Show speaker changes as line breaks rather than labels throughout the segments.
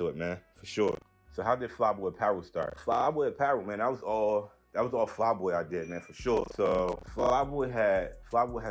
to it, man, for sure. So how did Flyboy Apparel start? Flyboy Apparel, man, that was all Flyboy I did, man, for sure. So Flyboy had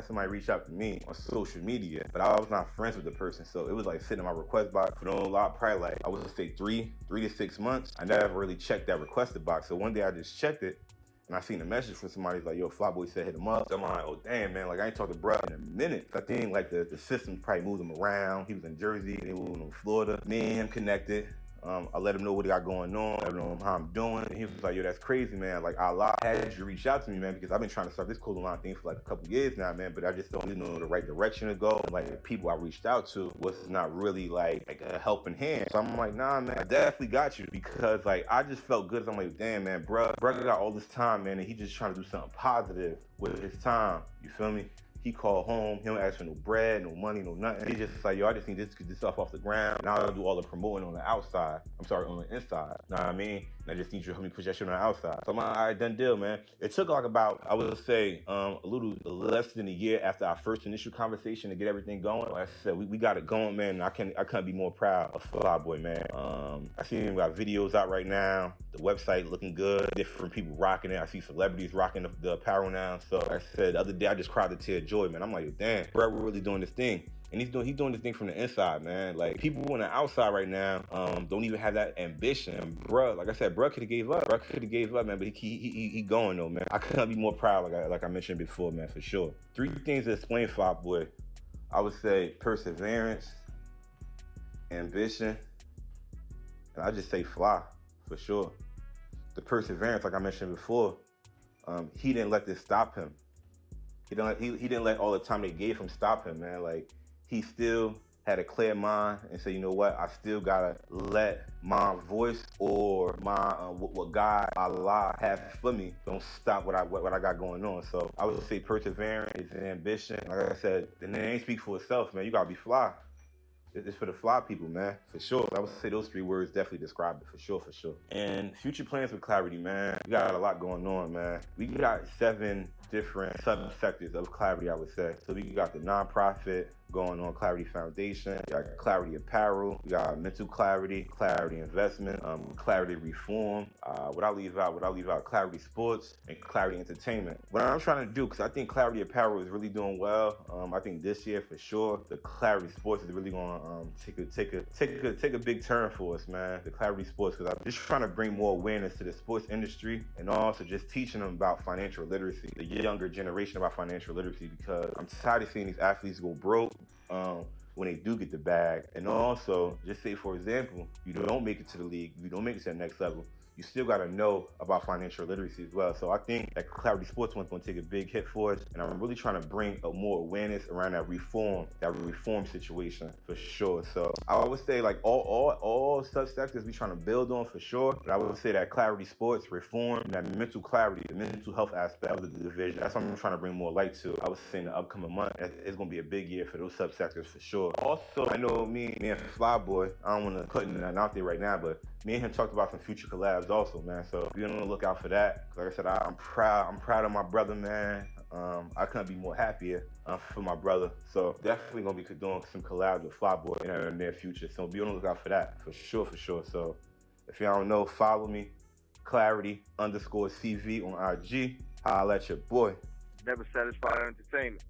somebody reach out to me on social media, but I was not friends with the person. So it was like sitting in my request box for a lot, probably like, I would say 3 to 6 months. I never really checked that requested box. So one day I just checked it, and I seen a message from somebody like, yo, Flyboy said hit him up. So I'm like, oh damn, man, like I ain't talked to bruh in a minute. I think like the system probably moved him around. He was in Jersey, they moved him to Florida. Me and him connected. I let him know what he got going on, let him know how I'm doing. And he was like, yo, that's crazy, man. Like, Allah had you reach out to me, man, because I've been trying to start this clothing line thing for like a couple years now, man, but I just don't know the right direction to go. And like the people I reached out to was not really like a helping hand. So I'm like, nah, man, I definitely got you, because like I just felt good. I'm like, damn, man, bruh got all this time, man, and he just trying to do something positive with his time. You feel me? He called home. He don't ask for no bread, no money, no nothing. He just like, yo, I just need this to get this stuff off the ground. Now I'll do all the promoting on the outside. On the inside. Know what I mean? And I just need you to help me push that shit on the outside. So I'm like, all right, done deal, man. It took like about, I would say, a little less than a year after our first initial conversation to get everything going. Like I said, we got it going, man. And I can't be more proud of Flyboy, man. I see him got videos out right now. The website looking good. Different people rocking it. I see celebrities rocking the apparel now. So like I said, the other day I just cried a tear of joy, man. I'm like, damn, bro, we're really doing this thing. And he's doing this thing from the inside, man. Like, people on the outside right now don't even have that ambition. And bruh, like I said, bruh could have gave up. Man. But he going though, man. I couldn't be more proud, like I mentioned before, man, for sure. 3 things to explain Flyboy. I would say perseverance, ambition, and I just say fly, for sure. The perseverance, like I mentioned before, he didn't let this stop him. He didn't let all the time they gave him stop him, man. Like, he still had a clear mind and said, you know what, I still gotta let my voice or my what God, Allah, has for me, don't stop what I got going on. So I would say perseverance is an ambition. Like I said, the name speaks for itself, man. You gotta be fly. It's for the fly people, man, for sure. I would say those 3 words definitely describe it, for sure. And future plans with Clarity, man. We got a lot going on, man. We got 7 different subsectors of Clarity, I would say. So we got the nonprofit going on, Clarity Foundation. We got Clarity Apparel. We got Mental Clarity, Clarity Investment, Clarity Reform. What I leave out, Clarity Sports and Clarity Entertainment. What I'm trying to do, because I think Clarity Apparel is really doing well. I think this year for sure, the Clarity Sports is really going to take a big turn for us, man. The Clarity Sports, because I'm just trying to bring more awareness to the sports industry and also just teaching them about financial literacy, the younger generation about financial literacy, because I'm tired of seeing these athletes go broke when they do get the bag. And also, just say, for example, you don't make it to the league, you don't make it to the next level, you still got to know about financial literacy as well. So I think that Clarity Sports One's going to take a big hit for us, and I'm really trying to bring more awareness around that reform situation, for sure. So I would say, like, all subsectors we trying to build on, for sure, but I would say that Clarity Sports, reform, and that mental clarity, the mental health aspect of the division, that's what I'm trying to bring more light to. I would say in the upcoming month, it's going to be a big year for those subsectors, for sure. Also, I know me and Flyboy, I don't want to put nothing out there right now, but me and him talked about some future collabs also, man. So be on the lookout for that. Like I said, I'm proud of my brother, man. I couldn't be more happier for my brother. So definitely gonna be doing some collabs with Flyboy in the near future. So be on the lookout for that, for sure. So if y'all don't know, follow me, Clarity_CV on IG. Holla at your boy.
Never Satisfied Entertainment.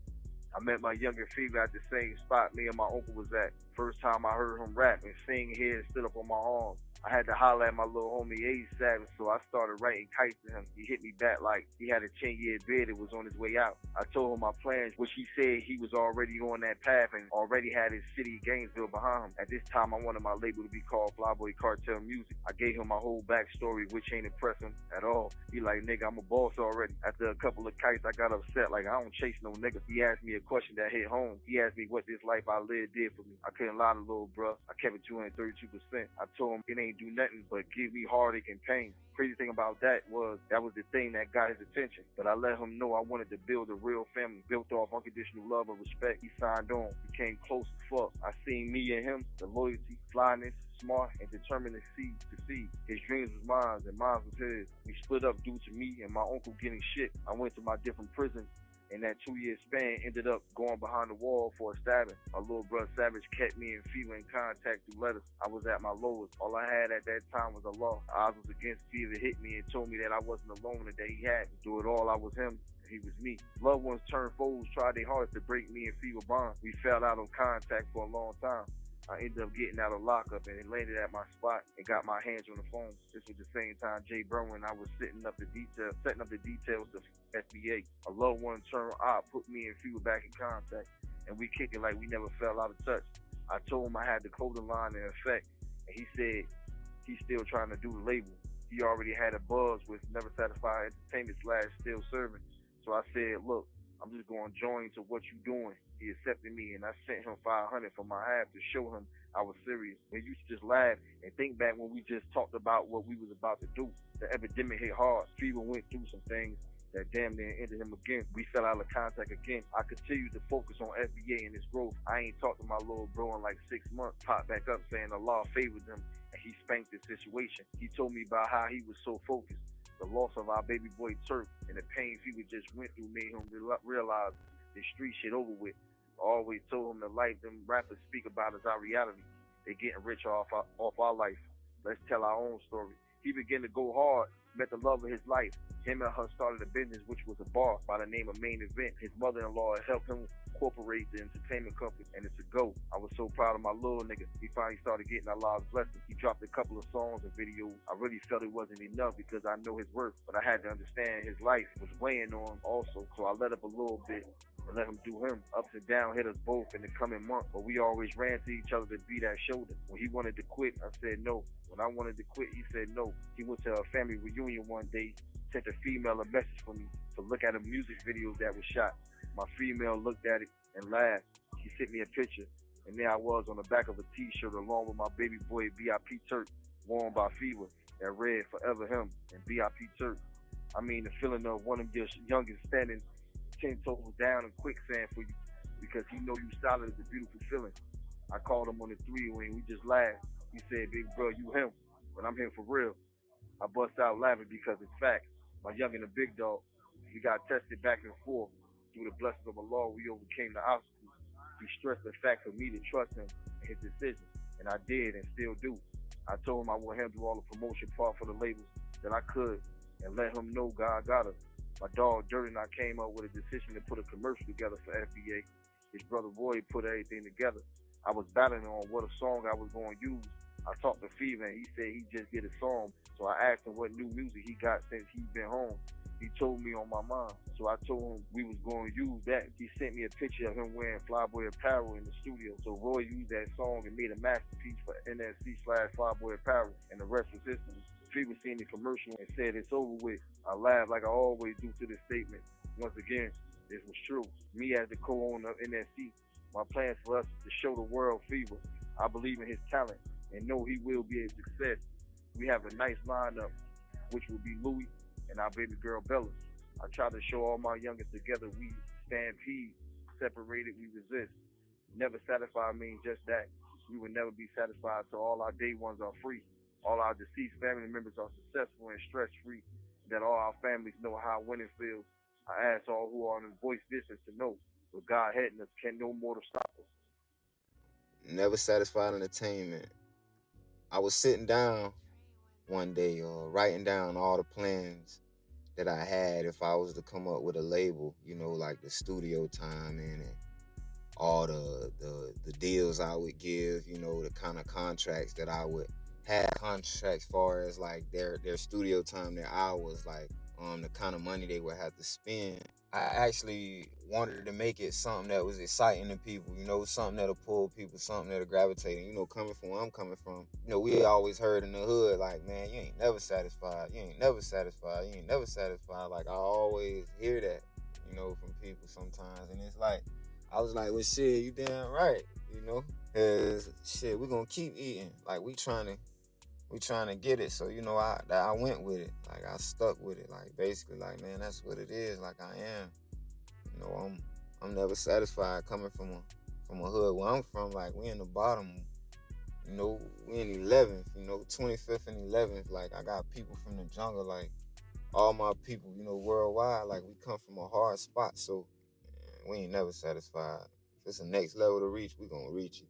I met my younger female at the same spot me and my uncle was at. First time I heard him rap and sing here and stood up on my arms. I had to holler at my little homie A7, so I started writing kites to him. He hit me back like he had a 10-year beard and was on his way out. I told him my plans, which he said he was already on that path and already had his city Gainesville behind him. At this time, I wanted my label to be called Flyboy Cartel Music. I gave him my whole backstory, which ain't impressed him at all. He like, nigga, I'm a boss already. After a couple of kites, I got upset, like I don't chase no nigga. He asked me a question that hit home. He asked me what this life I lived did for me. I couldn't lie to little bruh. I kept it 232%. I told him it ain't do nothing but give me heartache and pain. Crazy thing about that was the thing that got his attention. But I let him know I wanted to build a real family, built off unconditional love and respect. He signed on, became close as fuck. I seen me and him, the loyalty, flyness, smart, and determined to succeed. His dreams was mine and mine was his. We split up due to me and my uncle getting shit. I went to my different prisons In that 2-year span, ended up going behind the wall for a stabbing. My little brother Savage kept me and Fever in contact through letters. I was at my lowest. All I had at that time was Allah. Odds was against Fever, hit me and told me that I wasn't alone and that he had me. Through it all, I was him. He was me. Loved ones turned foes, tried their hardest to break me and Fever bond. We fell out of contact for a long time. I ended up getting out of lockup and landed at my spot and got my hands on the phone. This was the same time Jay Berwin, I was setting up the details of FBA. A loved one turned op, put me and Fever back in contact, and we kicked it like we never fell out of touch. I told him I had the clothing line in effect, and he said he's still trying to do the label. He already had a buzz with Never Satisfied Entertainment / Still Serving. So I said, look, I'm just going to join to what you doing. He accepted me, and I sent him $500 for my half to show him I was serious. We used to just laugh and think back when we just talked about what we was about to do. The epidemic hit hard. Fever went through some things that damn near ended him again. We fell out of contact again. I continued to focus on FBA and its growth. I ain't talked to my little bro in like 6 months. Popped back up saying Allah favored him, and he spanked the situation. He told me about how he was so focused. The loss of our baby boy Turk and the pain Fever just went through made him realize the street shit over with. I always told him the life them rappers speak about is our reality. They getting rich off our life. Let's tell our own story. He began to go hard, met the love of his life. Him and her started a business which was a bar by the name of Main Event. His mother-in-law helped him incorporate the entertainment company, and it's a go. I was so proud of my little nigga. He finally started getting Allah's blessings. He dropped a couple of songs and videos. I really felt it wasn't enough because I know his worth, but I had to understand his life was weighing on him also. So I let up a little bit and let him do him. Ups and downs hit us both in the coming months, but we always ran to each other to be that shoulder. When he wanted to quit, I said no. When I wanted to quit, he said no. He went to a family reunion one day, sent a female a message for me to look at a music video that was shot. My female looked at it and laughed. She sent me a picture, and there I was on the back of a t-shirt along with my baby boy BIP Turk, worn by Fever, that read Forever Him and BIP Turk. I mean, the feeling of one of your youngest standing 10 toes down in quicksand for you because he know you solid is a beautiful feeling. I called him on the three-way and we just laughed. He said, big bro, you him, but I'm him for real. I bust out laughing because it's facts. My youngin' the big dog, we got tested back and forth. Through the blessings of Allah, we overcame the obstacles. He stressed the fact for me to trust him and his decisions, and I did and still do. I told him I would handle all the promotion part for the labels that I could and let him know God got us. My dog Dirty and I came up with a decision to put a commercial together for FBA. His brother Roy put everything together. I was battling on what a song I was going to use. I talked to Fever and he said he just get a song. So I asked him what new music he got since he's been home. He told me on my mind. So I told him we was going to use that. He sent me a picture of him wearing Flyboy apparel in the studio. So Roy used that song and made a masterpiece for NSC/Flyboy apparel, and the rest was history. Fever seen the commercial and said it's over with. I laughed like I always do to this statement. Once again, this was true. Me as the co-owner of NSC, my plan for us is to show the world Fever. I believe in his talent and know he will be a success. We have a nice lineup, which will be Louis and our baby girl Bella. I try to show all my youngest together. We stampede, separated, we resist. Never satisfied means just that. We will never be satisfied till all our day ones are free. All our deceased family members are successful and stress-free. That all our families know how winning feels. I ask all who are in the voice business to know, with God heading us, can no mortal stop us.
Never Satisfied Entertainment. I was sitting down one day, writing down all the plans that I had if I was to come up with a label, like the studio time and all the deals I would give, the kind of contracts that I would have, contracts far as like their studio time, their hours, like the kind of money they would have to spend. I actually wanted to make it something that was exciting to people, something that'll pull people, something that'll gravitate. And, coming from where I'm coming from, we always heard in the hood, like, man, you ain't never satisfied. You ain't never satisfied. You ain't never satisfied. Like, I always hear that, from people sometimes. And it's like, I was like, well, shit, you damn right, Cause, shit, we gonna keep eating. Like, we trying to get it. So, I went with it. Like, I stuck with it. Like, basically, like, man, that's what it is. Like, I am. I'm never satisfied coming from a hood where I'm from. Like, we in the bottom. We in 11th, 25th and 11th. Like, I got people from the jungle. Like, all my people, worldwide. Like, we come from a hard spot. So, We ain't never satisfied. If it's a next level to reach, we gonna reach it.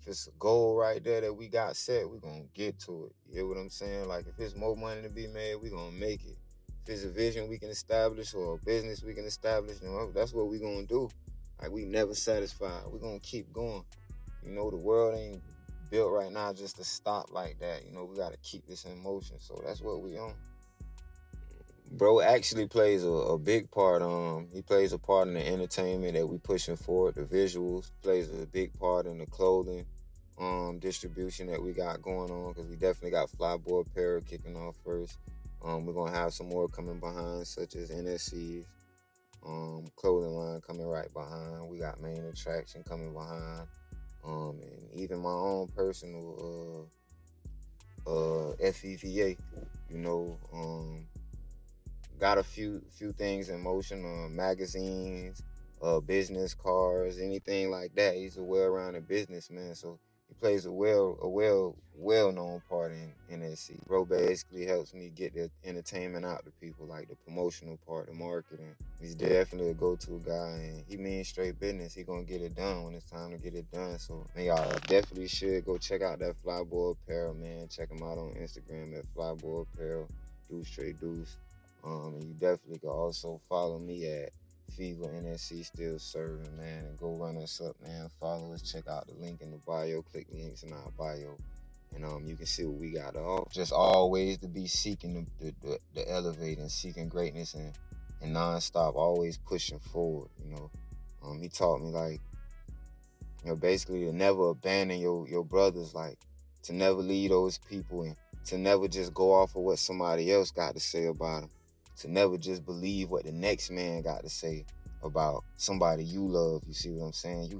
If it's a goal right there that we got set, we gonna get to it. You know what I'm saying? Like, if it's more money to be made, we gonna make it. If it's a vision we can establish or a business we can establish, that's what we gonna do. Like, we never satisfied. We gonna keep going. The world ain't built right now just to stop like that. We gotta keep this in motion. So that's what we on. Bro actually plays a big part. He plays a part in the entertainment that we pushing forward. The visuals plays a big part in the clothing distribution that we got going on, because we definitely got Flyboy Apparel kicking off first. We're gonna have some more coming behind, such as NSC's clothing line coming right behind. We got Main Attraction coming behind, and even my own personal FEVA. Got a few things in motion, magazines, business cards, anything like that. He's a well-rounded businessman, so he plays a well-known part in NSC. Bro basically helps me get the entertainment out to people, like the promotional part, the marketing. He's definitely a go-to guy, and he means straight business. He gonna get it done when it's time to get it done. So, man, y'all definitely should go check out that Flyboy Apparel, man. Check him out on Instagram at Flyboy Apparel, Deuce Straight Deuce. And you definitely can also follow me at Fever NSC Still Serving, man, and go run us up, man. Follow us, check out the link in the bio, click the links in our bio, and you can see what we got to offer. Just always to be seeking the elevating, seeking greatness, and nonstop, always pushing forward. He taught me, like, basically to never abandon your brothers, like to never leave those people, and to never just go off of what somebody else got to say about them. To never just believe what the next man got to say about somebody you love. You see what I'm saying? You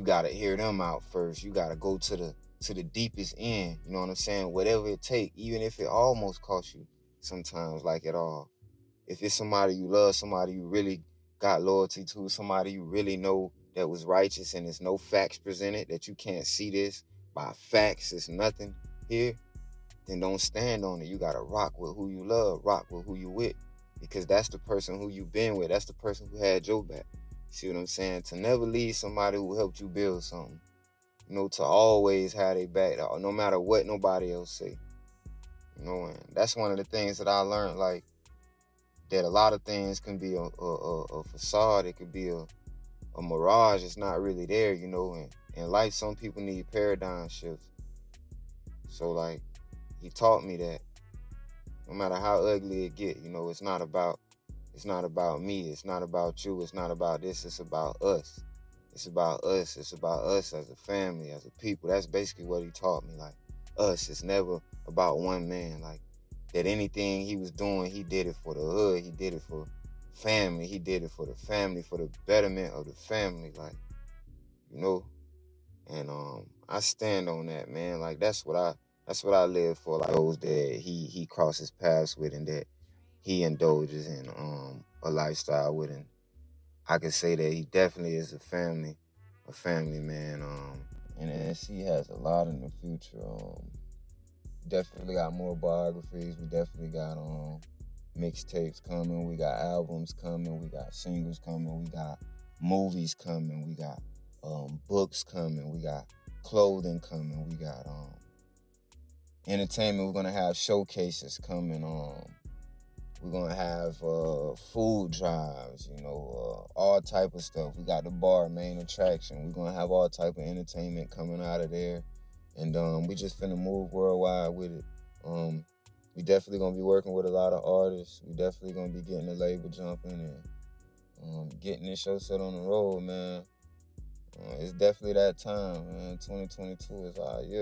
gotta hear them out first. You gotta go to the deepest end. You know what I'm saying? Whatever it take, even if it almost costs you sometimes, like it all. If it's somebody you love, somebody you really got loyalty to, somebody you really know that was righteous, and there's no facts presented, that you can't see this by facts, it's nothing here, then don't stand on it. You gotta rock with who you love, rock with who you with, because that's the person who you been with. That's the person who had your back. See what I'm saying? To never leave somebody who helped you build something. To always have their back, no matter what nobody else say. And that's one of the things that I learned, like, that a lot of things can be a facade. It could be a mirage. It's not really there, and in life, some people need paradigm shifts. So, like, he taught me that no matter how ugly it get, it's not about me. It's not about you. It's not about this. It's about us. It's about us. It's about us as a family, as a people. That's basically what he taught me. Like, us. It's never about one man. Like, that anything he was doing, he did it for the hood. He did it for family. He did it for the family, for the betterment of the family. Like, and I stand on that, man. Like, that's what I live for. Like, those that he crosses paths with, and that he indulges in a lifestyle with, and I can say that he definitely is a family man. And he has a lot in the future. Definitely got more biographies. We definitely got mixtapes coming. We got albums coming. We got singles coming. We got movies coming. We got books coming. We got clothing coming. We got entertainment. We're gonna have showcases coming. We're gonna have food drives. All type of stuff. We got the bar, Main Attraction. We're gonna have all type of entertainment coming out of there, and we just finna move worldwide with it. We definitely gonna be working with a lot of artists. We definitely gonna be getting the label jumping, and getting this show set on the road, man. It's definitely that time, man. 2022 is our year.